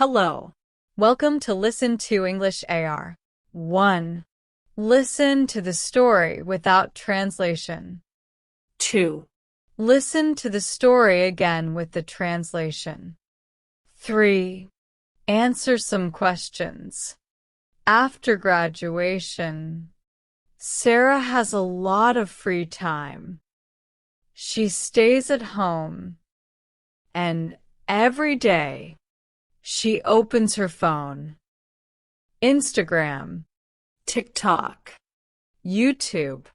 Hello. Welcome to Listen to English AR. 1. Listen to the story without translation. 2. Listen to the story again with the translation. 3. Answer some questions. After graduation, Sarah has a lot of free time. She stays at home, and every day she opens her phone, Instagram, TikTok, YouTube.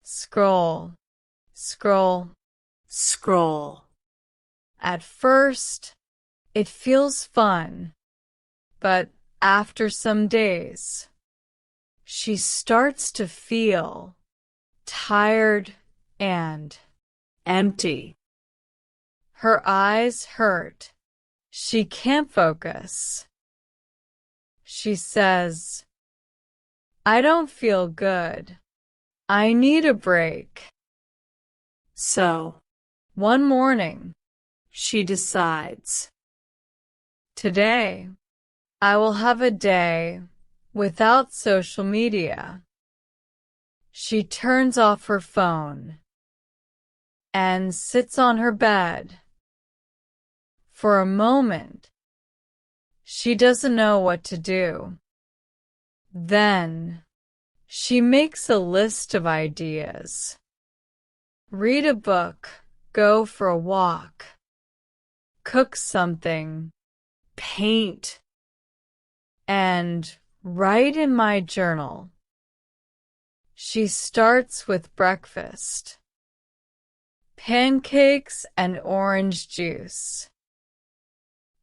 Scroll, scroll, scroll. At first, it feels fun, but after some days, she starts to feel tired and empty. Her eyes hurt. She can't focus. She says, "I don't feel good. I need a break." So, one morning, she decides, "Today, I will have a day without social media." She turns off her phone and sits on her bed. For a moment, she doesn't know what to do. Then, she makes a list of ideas. Read a book, go for a walk, cook something, paint, and write in my journal. She starts with breakfast. Pancakes and orange juice.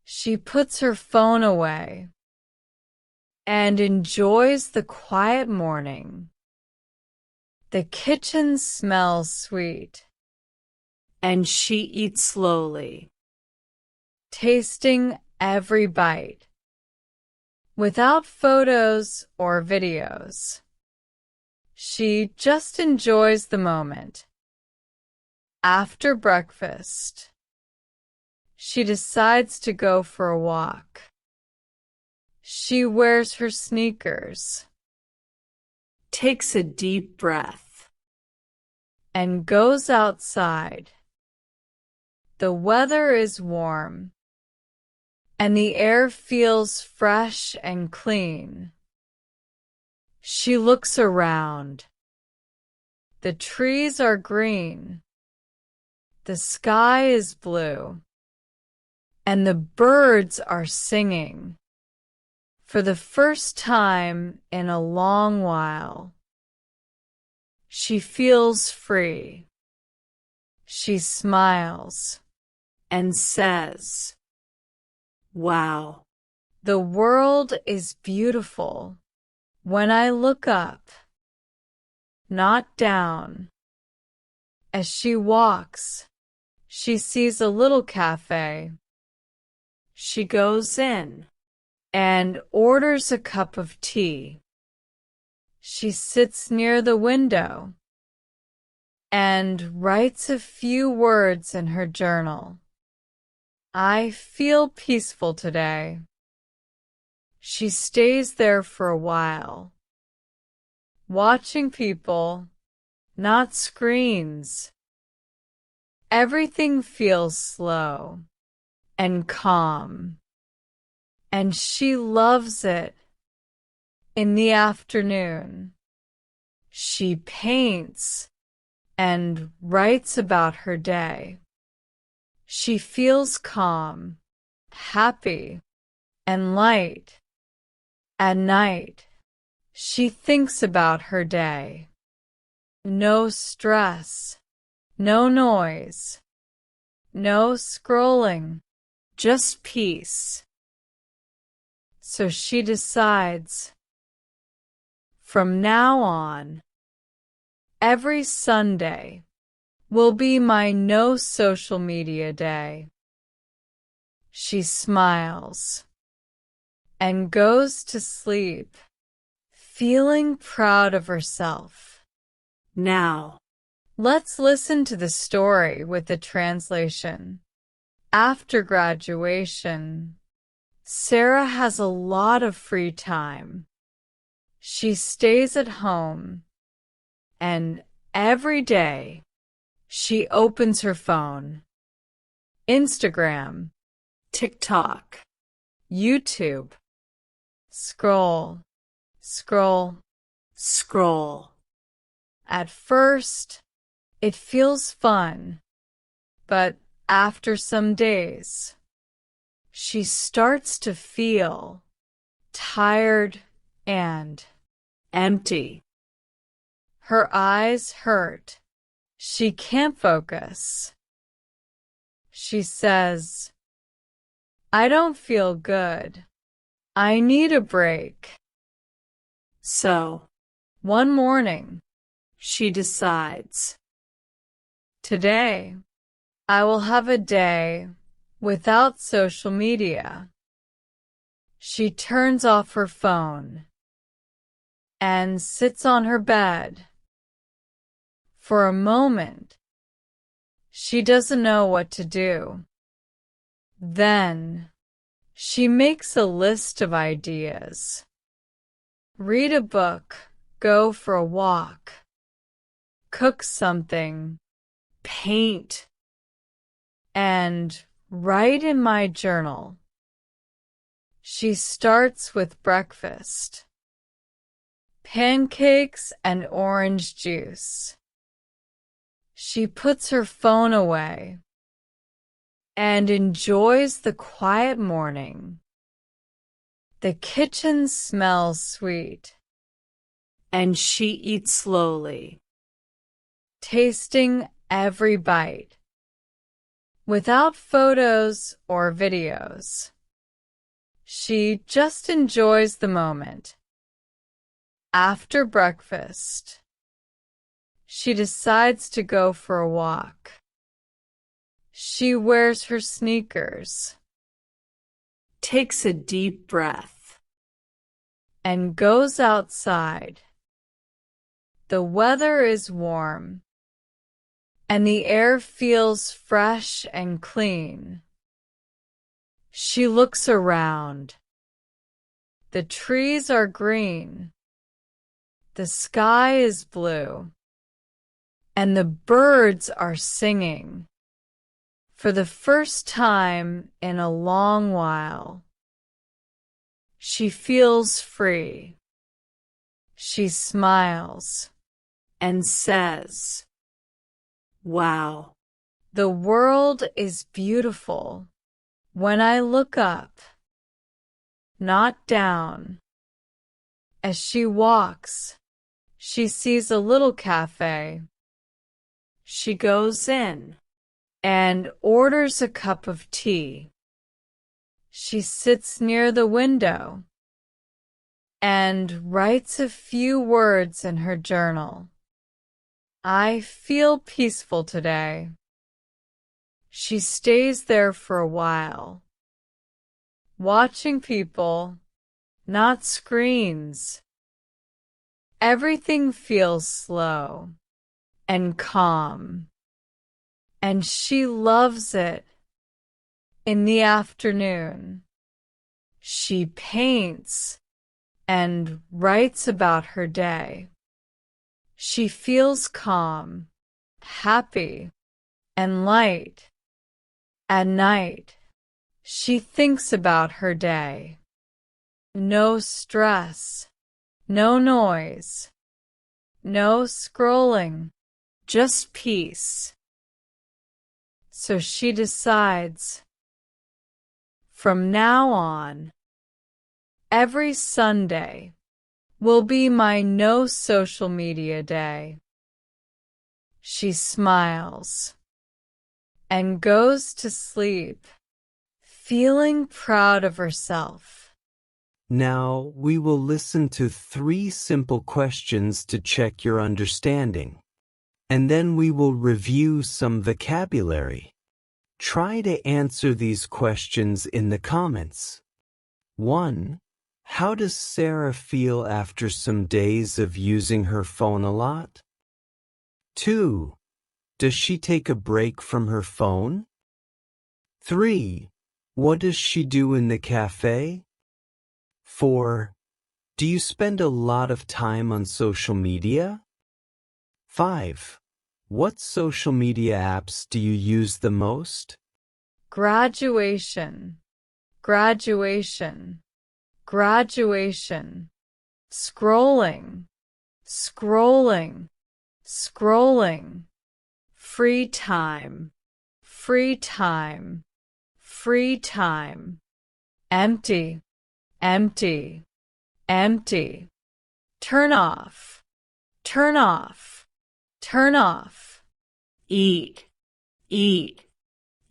She puts her phone away and enjoys the quiet morning. The kitchen smells sweet, and she eats slowly, tasting every bite, without photos or videos. She just enjoys the moment. After breakfast, she decides to go for a walk. She wears her sneakers, takes a deep breath, and goes outside. The weather is warm, and the air feels fresh and clean. She looks around. The trees are green. The sky is blue. And the birds are singing. For the first time in a long while, she feels free. She smiles and says, "Wow, the world is beautiful when I look up, not down." As she walks, she sees a little cafe. She goes in and orders a cup of tea. She sits near the window and writes a few words in her journal. "I feel peaceful today." She stays there for a while, watching people, not screens. Everything feels slow and calm, and she loves it. In the afternoon, she paints and writes about her day. She feels calm, happy, and light. At night, she thinks about her day. No stress, no noise, no scrolling. Just peace. So she decides, from now on, every Sunday will be my no social media day. She smiles and goes to sleep, feeling proud of herself. Now, let's listen to the story with the translation. After graduation, Sarah has a lot of free time. She stays at home, and every day she opens her phone. Instagram, TikTok, YouTube. Scroll, scroll, scroll. At first, it feels fun, but after some days, she starts to feel tired and empty. Her eyes hurt. She can't focus. She says, "I don't feel good. I need a break." So, one morning, she decides, "Today, I will have a day without social media." She turns off her phone and sits on her bed. For a moment, she doesn't know what to do. Then, she makes a list of ideas. Read a book, go for a walk, cook something, paint, and write in my journal. She starts with breakfast. Pancakes and orange juice. She puts her phone away and enjoys the quiet morning. The kitchen smells sweet, and she eats slowly, tasting every bite, without photos or videos. She just enjoys the moment. After breakfast, she decides to go for a walk. She wears her sneakers, takes a deep breath, and goes outside. The weather is warm, and the air feels fresh and clean. She looks around. The trees are green. The sky is blue. And the birds are singing. For the first time in a long while, she feels free. She smiles and says, "Wow, the world is beautiful when I look up, not down." As she walks, she sees a little cafe. She goes in and orders a cup of tea. She sits near the window and writes a few words in her journal. "I feel peaceful today." She stays there for a while, watching people, not screens. Everything feels slow and calm, and she loves it. In the afternoon, she paints and writes about her day. She feels calm, happy, and light. At night, she thinks about her day. No stress, no noise, no scrolling, just peace. So she decides, from now on, every Sunday will be my no social media day. She smiles and goes to sleep, feeling proud of herself. Now we will listen to 3 simple questions to check your understanding, and then we will review some vocabulary. Try to answer these questions in the comments. 1. How does Sarah feel after some days of using her phone a lot? 2. Does she take a break from her phone? 3. What does she do in the cafe? 4. Do you spend a lot of time on social media? 5. What social media apps do you use the most? Graduation, graduation, graduation. Scrolling, scrolling, scrolling. Free time, free time, free time. Empty, empty, empty. Turn off, turn off, turn off. Eat, eat,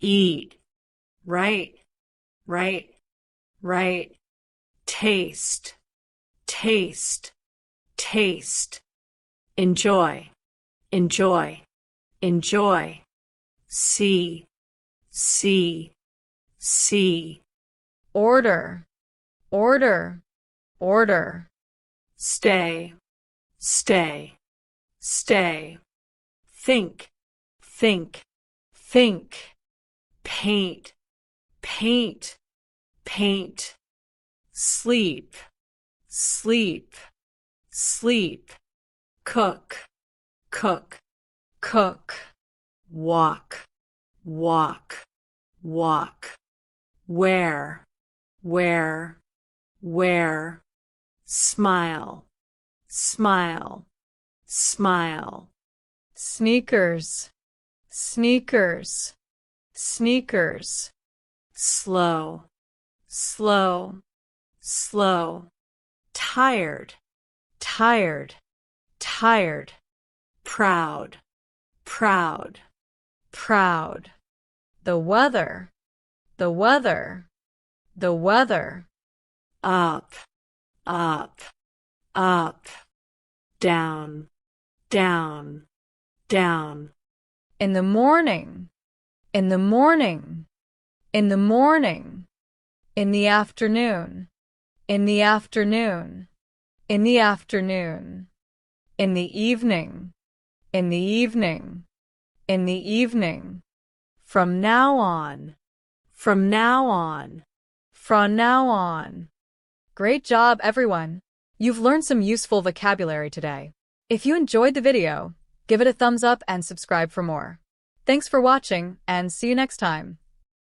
eat. Right, right, right. Taste, taste, taste. Enjoy, enjoy, enjoy. See, see, see. Order, order, order. Stay, stay, stay. Think, think, think. Paint, paint, paint. Sleep, sleep, sleep. Cook, cook, cook. Walk, walk, walk. Wear, wear, wear. Smile, smile, smile. Sneakers, sneakers, sneakers. Slow, slow, slow. Tired, tired, tired. Proud, proud, proud. The weather, the weather, the weather. Up, up, up. Down, down, down. In the morning, in the morning, in the morning. In the afternoon, in the afternoon, in the afternoon. In the evening, in the evening, in the evening. From now on, from now on, from now on. Great job, everyone! You've learned some useful vocabulary today. If you enjoyed the video, give it a thumbs up and subscribe for more. Thanks for watching, and see you next time.